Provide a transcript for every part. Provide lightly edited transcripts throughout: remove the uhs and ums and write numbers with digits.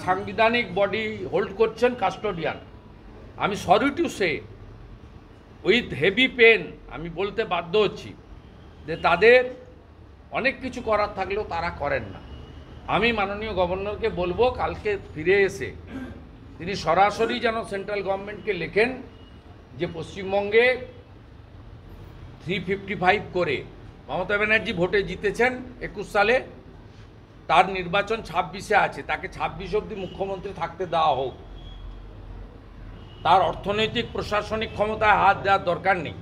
সাংবিধানিক body hold করছেন custodian. আমি sorry to say with heavy pain আমি বলতে বাধ্য হচ্ছি যে তাদের অনেক কিছু করার থাকলেও তারা করেন না। আমি মাননীয় গভর্নরকে বলবো কালকে ফিরে এসে তিনি সরাসরি যেন সেন্ট্রাল গভর্নমেন্টকে লেখেন যে পশ্চিমবঙ্গে 355 করে মমতা ব্যানার্জি ভোটে জিতেছেন 21 সালে, তার নির্বাচন 26-এ আছে, তাকে 26 অবধি মুখ্যমন্ত্রী থাকতে দেওয়া হোক। তার অর্থনৈতিক প্রশাসনিক ক্ষমতায় হাত দেওয়ার দরকার নেই,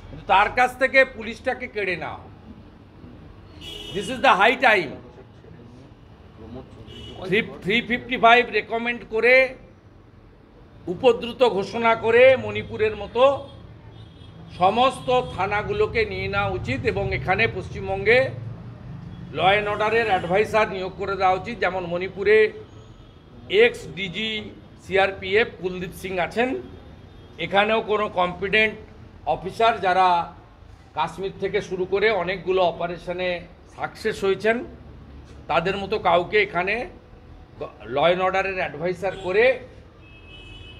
কিন্তু তার কাছ থেকে পুলিশটাকে কেড়ে নেওয়া হোক। This is the high time. 355 recommend করে উপদ্রুত ঘোষণা করে মণিপুরের মতো সমস্ত থানাগুলোকে নিয়ে নেওয়া উচিত এবং এখানে পশ্চিমবঙ্গে ল অ্যান্ড অর্ডারের অ্যাডভাইসার নিয়োগ করে দেওয়া উচিত। যেমন মণিপুরে ex DG CRPF Kuldeep Singh আছেন, এখানেও কোনো কম্পিটেন্ট অফিসার যারা কাশ্মীর থেকে শুরু করে অনেকগুলো অপারেশনে সাকসেস হয়েছেন, তাদের মতো কাউকে এখানে ল অ্যান্ড অর্ডারের অ্যাডভাইসার করে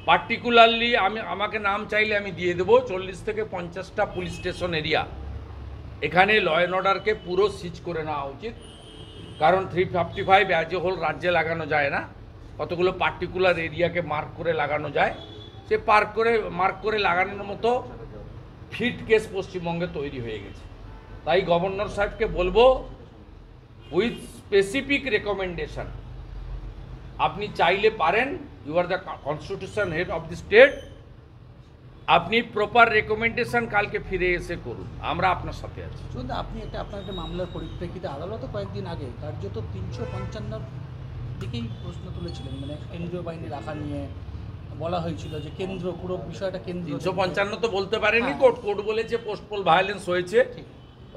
পার্টিকুলারলি আমাকে নাম চাইলে আমি দিয়ে দেবো 40 থেকে 50টা পুলিশ স্টেশন এরিয়া এখানে ল অ্যান্ড অর্ডারকে পুরো সিজ করে নেওয়া উচিত। কারণ 355 অ্যাজ এ হোল রাজ্যে লাগানো যায় না, কতগুলো পার্টিকুলার এরিয়াকে মার্ক করে লাগানো যায়। সে মার্ক করে লাগানোর মতো ফিট কেস পশ্চিমবঙ্গে তৈরি হয়ে গেছে। তাই গভর্নর সাহেবকে বলবো উইথ স্পেসিফিক রেকমেন্ডেশন, আপনি চাইলে পারেন, you are the constitution head of the state, আপনি প্রপার রেকমেন্ডেশন কালকে ফিরে এসে করুন, আমরা আপনার সাথে আছি। শুধু আপনি আপনার একটা মামলার পরিপ্রেক্ষিতে আদালতে কয়েকদিন আগে কার্যত 355 দিকেই প্রশ্ন তুলেছিলেন, মানে কেন্দ্রীয় বাহিনী রাখা নিয়ে বলা হয়েছিল যে কেন্দ্র পুরো বিষয়টা কেন্দ্র। 355 তো বলতে পারেনি, কোর্ট বলেছে পোস্টপোল ভায়োলেন্স হয়েছে,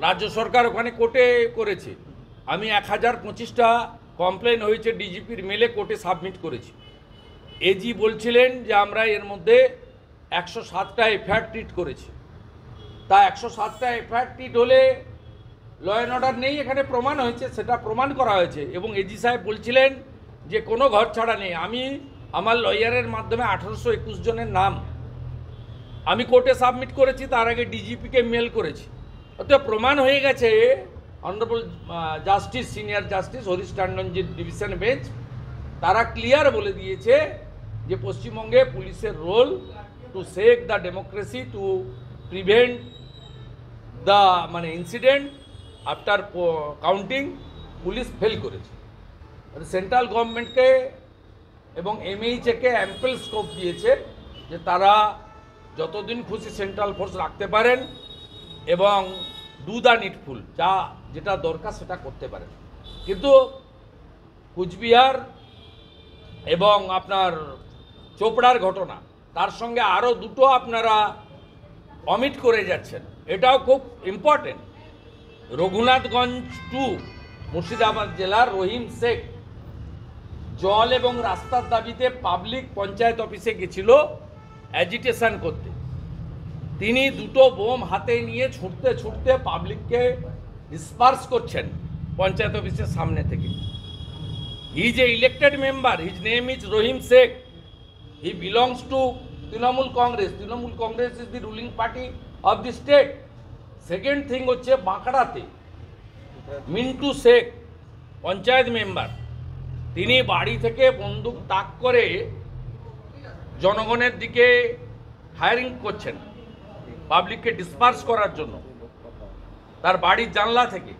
রাজ্য সরকার ওখানে কোর্টে করেছে। আমি 1025টা কমপ্লেন হয়েছে ডিজিপির মেলে কোর্টে সাবমিট করেছি। এজি বলছিলেন যে আমরা এর মধ্যে 107টা এফআইআর ট্রিট করেছি। তা 107টা এফআইআর ট্রিট হলে ল অ্যান্ড অর্ডার নেই, এখানে প্রমাণ হয়েছে, সেটা প্রমাণ করা হয়েছে। এবং এজি সাহেব বলছিলেন যে কোনো ঘর ছাড়া নেই। আমি আমার লয়ারের মাধ্যমে 1821 জনের নাম আমি কোর্টে সাবমিট করেছি, তার আগে ডিজিপিকে মেল করেছি। অতএব প্রমাণ হয়ে গেছে। Honourable justice, senior justice Harish টান্ডনজির ডিভিশন বেঞ্চ তারা ক্লিয়ার বলে দিয়েছে যে পশ্চিমবঙ্গে পুলিশের role to save the democracy, to prevent the incident after counting, police fail করেছে। সেন্ট্রাল গভর্নমেন্টকে এবং এমএইচকে অ্যাম্পল স্কোপ দিয়েছে যে তারা যতদিন খুশি সেন্ট্রাল ফোর্স রাখতে পারেন এবং ডু দ্য নিডফুল, যেটা দরকার সেটা করতে পারেন। কিন্তু কুচবিহার এবং আপনার চোপড়ার ঘটনা, তার সঙ্গে আরও দুটো আপনারা অমিট করে যাচ্ছেন, এটাও খুব ইম্পর্টেন্ট। রঘুনাথগঞ্জ 2 মুর্শিদাবাদ জেলার রহিম শেখ জল এবং রাস্তার দাবিতে পাবলিক পঞ্চায়েত অফিসে গেছিল অ্যাজিটেশন করতে। তিনি দুটো বোম হাতে নিয়ে ছুটতে ছুটতে পাবলিককে ডিসপার্স করছেন পঞ্চায়েত অফিসের সামনে থেকে। He is a elected member, his name is Rahim Sheikh, he belongs to Trinamool Congress. Trinamool Congress is the ruling party of the state. Second thing হচ্ছে বাঁকড়াতে মিন্টু শেখ পঞ্চায়েত মেম্বার, তিনি বাড়ি থেকে বন্দুক তাক করে জনগণের দিকে ফায়ারিং করছেন পাবলিককে ডিসপার্স করার জন্য তার বাড়ির জানলা থেকে,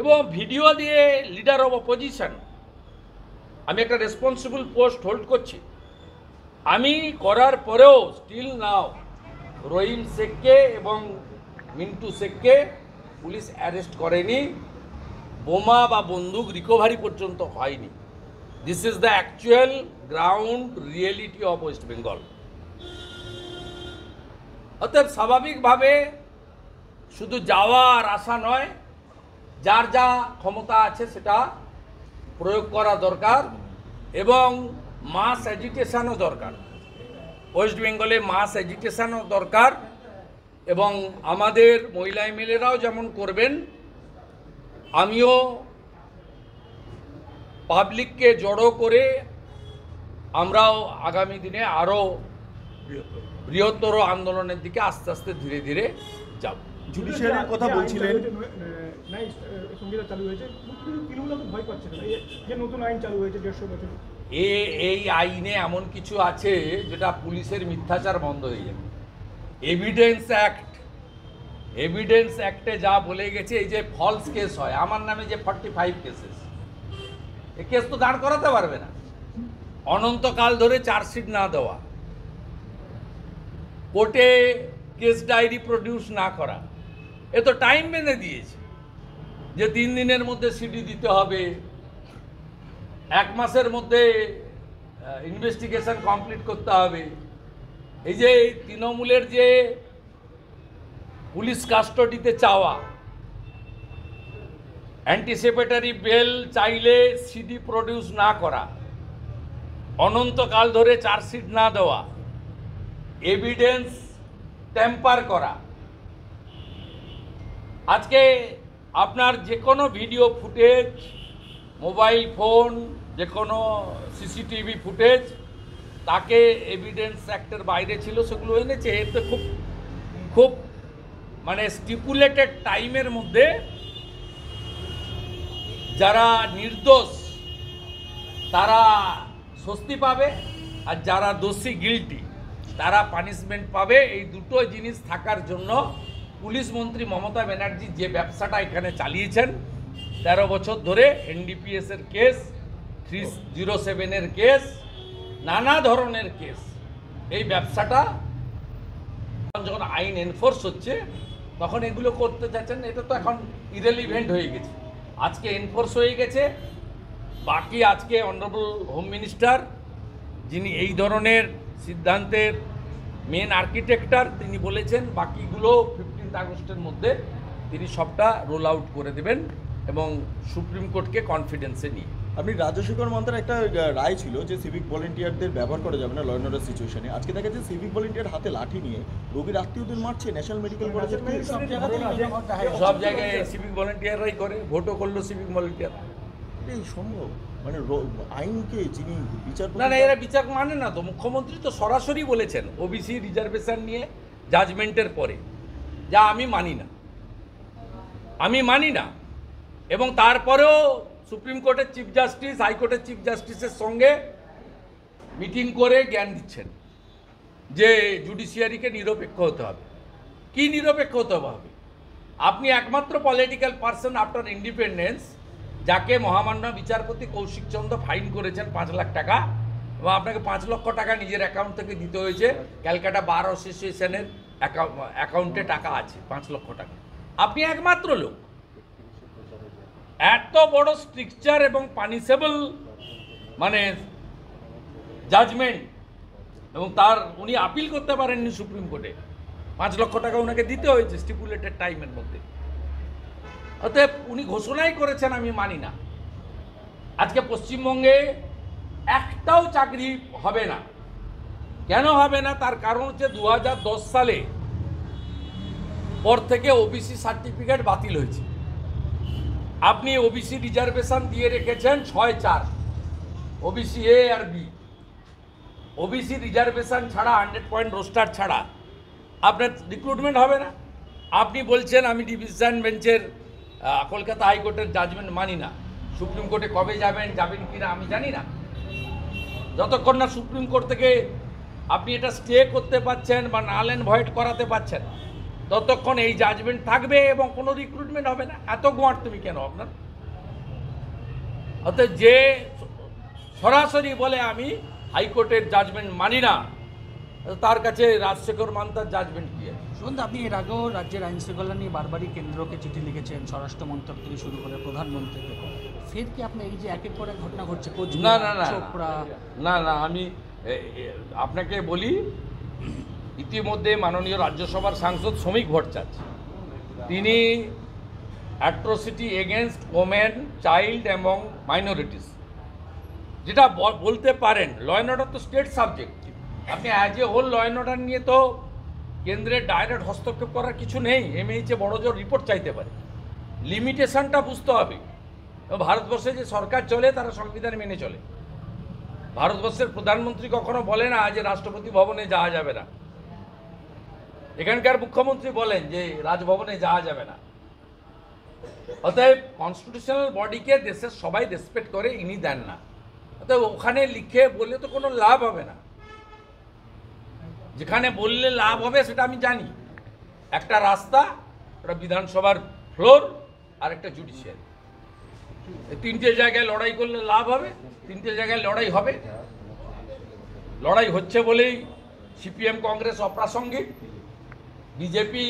এবং ভিডিও দিয়ে লিডার অফ অপোজিশন। আমি একটা রেসপন্সিবল পোস্ট হোল্ড করছি, আমি করার পরেও স্টিল নাও রহিম শেখকে এবং মিন্টু শেখকে পুলিশ অ্যারেস্ট করেনি, বোমা বা বন্দুক রিকভারি পর্যন্ত হয়নি। This is the actual ground reality of West Bengal. অতএব স্বাভাবিকভাবে শুধু যাওয়া আর আসা নয়, যার যা ক্ষমতা আছে সেটা প্রয়োগ করা দরকার এবং মাস এজিটেশনও দরকার। ওয়েস্ট বেঙ্গলে মাস এজিটেশনও দরকার এবং আমাদের মহিলা এমএলএরাও যেমন করবেন, আমিও পাবলিককে জড়ো করে আমরাও আগামী দিনে আরও বৃহত্তর আন্দোলনের দিকে আস্তে আস্তে ধীরে ধীরে যাব। জুডিশিয়ারির কথা বলছিলেন, সংবিধান চালু হয়েছে, তৃণমূল তো ভয় পাচ্ছে না যে নতুন আইন চালু হয়েছে 150 বছর। এই আইনে এমন কিছু আছে যেটা পুলিশের মিথ্যাচার বন্ধ হয়ে যাবে। এভিডেন্স অ্যাক্টে যা বলে গেছে, এই যে ফলস কেস হয়, আমার নামে যে 45 কেসেস, এই কেস তো দাঁড় করাতে পারবে না। অনন্তকাল ধরে চার্জশিট না দেওয়া, কোর্টে কেস ডায়েরি প্রডিউস না করা, এ তো টাইম বেঁধে দিয়েছে যে 3 দিনের মধ্যে সিডি দিতে হবে, 1 মাসের মধ্যে ইনভেস্টিগেশন কমপ্লিট করতে হবে। এই যে তৃণমূলের যে পুলিশ কাস্টডিতে চাওয়া, অ্যান্টিসিপেটরি বেল চাইলে সিডি প্রডিউস না করা, অনন্তকাল ধরে চার্জশিট না দেওয়া, এভিডেন্স ট্যাম্পার করা। আজকে আপনার যে কোনো ভিডিও ফুটেজ, মোবাইল ফোন, যে কোনো সিসিটিভি ফুটেজ, তাকে এভিডেন্স অ্যাক্টের বাইরে ছিল, সেগুলো এনেছে। এতে খুব মানে স্টিপুলেটেড টাইমের মধ্যে যারা নির্দোষ তারা স্বস্তি পাবে, আর যারা দোষী গিল্টি তারা পানিশমেন্ট পাবে। এই দুটো জিনিস থাকার জন্য পুলিশ মন্ত্রী মমতা ব্যানার্জি যে ব্যবসাটা এখানে চালিয়েছেন 13 বছর ধরে, এনডিপিএসের কেস, 307-এর কেস, নানা ধরনের কেস, এই ব্যবসাটা যখন আইন এনফোর্স হচ্ছে তখন এগুলো করতে চাচ্ছেন। এটা তো এখন ইরেলিভেন্ট হয়ে গেছে। আজকে এনফোর্স হয়ে গেছে, বাকি আজকে অনারেবল হোম মিনিস্টার, যিনি এই ধরনের সিদ্ধান্তের মেন আর্কিটেক্টার, তিনি বলেছেন বাকিগুলো 15 আগস্টের মধ্যে তিনি সবটা রোল আউট করে দেবেন এবং সুপ্রিম কোর্টকে কনফিডেন্সে নিয়ে। আপনি রাজশেখর মন্ত্রের একটা রায় ছিল যে সিভিক ভলেন্টিয়ারদের ব্যবহার করা যাবে না ল অ্যান্ড অর্ডার সিচুয়েশনে। আজকে দেখা যাচ্ছে সিভিক ভলেন্টিয়ার হাতে লাঠি নিয়ে রোগীর আত্মীয়দের মারছে। ন্যাশনাল মেডিকেল কলেজের সব জায়গায় সিভিক ভলেন্টিয়াররাই করে, ভোটও করলো সিভিক ভলেন্টিয়ার। এই সম্ভব? মানে আইনকে যিনি বিচার না, এরা বিচার মানে না তো। মুখ্যমন্ত্রী তো সরাসরি বলেছেন ওবিসি রিজার্ভেশন নিয়ে জাজমেন্টের পরে, যা আমি মানি না। এবং তারপরেও সুপ্রিম কোর্টের চিফ জাস্টিস, হাইকোর্টের চিফ জাস্টিসের সঙ্গে মিটিং করে জ্ঞান দিচ্ছেন যে জুডিশিয়ারিকে নিরপেক্ষ হতে হবে। কি নিরপেক্ষ হতে হবে? আপনি একমাত্র পলিটিক্যাল পার্সন আফটার ইন্ডিপেন্ডেন্স যাকে মহামান্য বিচারপতি কৌশিক চন্দ্র ফাইন করেছেন 5 লাখ টাকা, এবং আপনাকে 5 লক্ষ টাকা নিজের অ্যাকাউন্ট থেকে দিতে হয়েছে। ক্যালকাটা বার অ্যাসোসিয়েশনের অ্যাকাউন্টে টাকা আছে 5 লক্ষ টাকা। আপনি একমাত্র লোক। এত বড় স্ট্রিকচার এবং পানিশেবল মানে জাজমেন্ট, এবং উনি আপিল করতে পারেননি সুপ্রিম কোর্টে। 5 লক্ষ টাকা ওনাকে দিতে হয়েছে স্টিপুলেটেড টাইমের মধ্যে। অতএব উনি ঘোষণাই করেছেন, আমি মানি না। আজকে পশ্চিমবঙ্গে একটাও চাকরি হবে না। কেন হবে না? তার কারণ হচ্ছে 2010 সালে পর থেকে ওবিসি সার্টিফিকেট বাতিল হয়েছে। আপনি ওবিসি রিজার্ভেশন দিয়ে রেখেছেন 6-4, ওবিসি এ আর বি। ওবিসি রিজার্ভেশন ছাড়া 100 পয়েন্ট রোস্টার ছাড়া আপনার রিক্রুটমেন্ট হবে না। আপনি বলছেন আমি ডিভিশন বেঞ্চের কলকাতা হাইকোর্টের জাজমেন্ট মানি না। সুপ্রিম কোর্টে কবে যাবেন কি না আমি জানি না। যতক্ষণ না সুপ্রিম কোর্ট থেকে আপনি এটা স্টে করতে পারছেন বা নাল অ্যান্ড ভয়েড করাতে পারছেন, ততক্ষণ এই জাজমেন্ট থাকবে এবং কোনো রিক্রুটমেন্ট হবে না। এত গোয়ার তুমি কেন আপনার? অর্থাৎ যে সরাসরি বলে আমি হাইকোর্টের জাজমেন্ট মানি না, তার কাছে রাজশেখর মান্তার জাজমেন্ট কি আছে? সুগন্ধ, আপনি এর আগেও রাজ্যের আইন শৃঙ্খলা নিয়ে বারবারই কেন্দ্রকে চিঠি লিখেছেন, স্বরাষ্ট্র মন্ত্রক থেকে শুরু করে প্রধানমন্ত্রীকে। ফের কি আপনি এই যে একের পর এক ঘটনা ঘটছে, না, আমি আপনাকে বলি, ইতিমধ্যে মাননীয় রাজ্যসভার সাংসদ শ্রমিক ভট্টাচার্য তিনি অ্যাট্রোসিটি এগেনস্ট ওমেন, চাইল্ড এবং মাইনরিটিস যেটা বলতে পারেন, ল অ্যান্ড অর্ডার তো স্টেট সাবজেক্ট। আপনি as a whole law and order নিয়ে তো কেন্দ্রের ডাইরেক্ট হস্তক্ষেপ করার কিছু নেই। এমএইচে বড় জোর রিপোর্ট চাইতে পারে। লিমিটেশনটা বুঝতে হবে। ভারতবর্ষে যে সরকার চলে তারা সংবিধান মেনে চলে। ভারতবর্ষের প্রধানমন্ত্রী কখনো বলে না যে রাষ্ট্রপতি ভবনে যাওয়া যাবে না। এখানকার মুখ্যমন্ত্রী বলেন যে রাজভবনে যাওয়া যাবে না। অতএব কনস্টিটিউশনাল বডিকে দেশের সবাই রেসপেক্ট করে, ইনি দেন না। অতএব ওখানে লিখে বললে তো কোনো লাভ হবে না। যেখানে বললে লাভ হবে সেটা আমি জানি। একটা রাস্তা, একটা বিধানসভার ফ্লোর, আর একটা জুডিশিয়ারি, তিনটে জায়গায় লড়াই করলে লাভ হবে, তিনটে জায়গায় লড়াই হবে। লড়াই হচ্ছে বলেই সিপিএম কংগ্রেস অপ্রাসঙ্গিক, BJP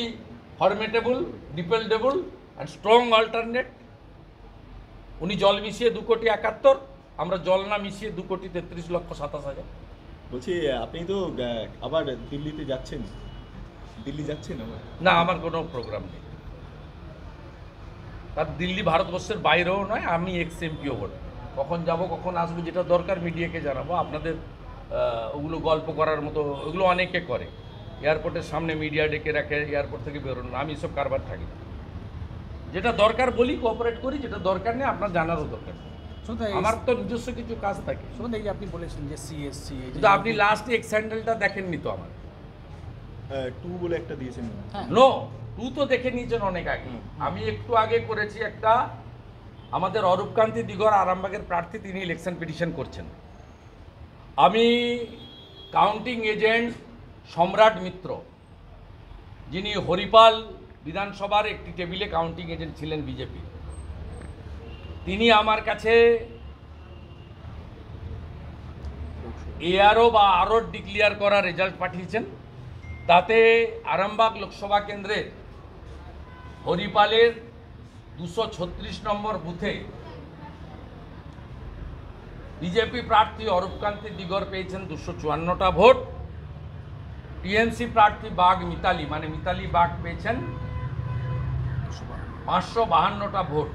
ফরমেটেবল, dependable and strong alternate. উনি জল মিশিয়ে 2,71,00,000, আমরা জল না মিশিয়ে 2,33,27,000। বলছি আপনি তো আবার দিল্লিতে যাচ্ছেন, দিল্লি যাচ্ছেন আবার? না, আমার কোনো প্রোগ্রাম নেই। আর দিল্লি ভারতবর্ষের বাইরেও নয়, আমি এক্স এমপিও বলি। কখন যাব কখন আসবো যেটা দরকার মিডিয়াকে জানাবো। আপনাদের ওগুলো গল্প করার মতো ওগুলো অনেকে করে, এয়ারপোর্টের সামনে মিডিয়া ডেকে রাখে, এয়ারপোর্ট থেকে বেরোন না। আমি এসব কারবার থাকি না। যেটা দরকার বলি, কোঅপারেট করি, যেটা দরকার নেই আপনার জানারও দরকার নেই। আমার তো নিজস্ব কিছু কাজ থাকে। শুনুন, এই যে আপনি বলেছেন যে সিএসসি, কিন্তু আপনি লাস্ট এক্স হ্যান্ডেলটা দেখেননি তো আমার। 2 বলে একটা দিয়েছেন। নো, 2 তো দেখে নিয়েছেন অনেক আগে। আমি একটু আগে করেছি একটা, আমাদের অরূপকান্তি দিগর আরামবাগের প্রার্থী, তিনি ইলেকশন পিটিশন করছেন। আমি কাউন্টিং এজেন্ট সম্রাট মিত্র, যিনি হরিপাল বিধানসভার একটি টেবিলে কাউন্টিং এজেন্ট ছিলেন বিজেপি, তিনি আমার কাছে এআরও বা আরও ডিক্লিয়ার করা রেজাল্ট পাঠিয়েছেন। তাতে আরামবাগ লোকসভা কেন্দ্রের হরিপালের 236 নম্বর বুথে বিজেপি প্রার্থী অরূপকান্তি দিগর পেয়েছেন 254টা ভোট। টিএমসি প্রার্থী বাগ মিতালি, মানে মিতালি বাগ, পেয়েছেন 552টা ভোট।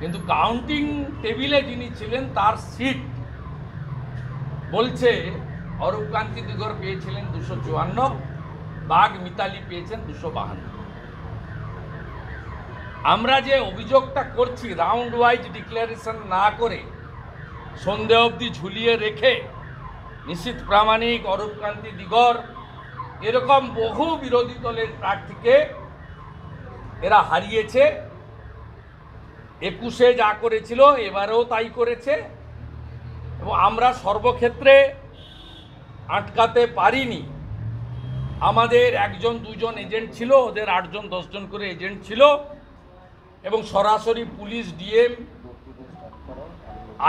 কিন্তু কাউন্টিং টেবিলে যিনি ছিলেন তার সিট বলছে অরূপকান্তি দিগর পেয়েছিলেন 254, বাগ মিতালি পেয়েছেন 252। আমরা যে অভিযোগটা করছি, রাউন্ড ওয়াইজ ডিক্লারেশন না করে সন্দেহ অবধি ঝুলিয়ে রেখে নিশ্চিত প্রামাণিক অরূপকান্তি দিগর, এরকম বহু বিরোধী দলের প্রার্থীকে এরা হারিয়েছে। 21-এ যা করেছিল এবারেও তাই করেছে, এবং আমরা সর্বক্ষেত্রে আটকাতে পারিনি। আমাদের 1-2 এজেন্ট ছিল, ওদের 8-10 করে এজেন্ট ছিল, এবং সরাসরি পুলিশ, ডিএম,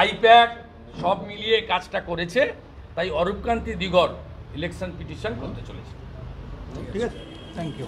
আইপ্যাক সব মিলিয়ে কাজটা করেছে। তাই অরূপকান্তি দিগর ইলেকশন পিটিশন করতে চলেছে। ঠিক আছে, থ্যাংক ইউ।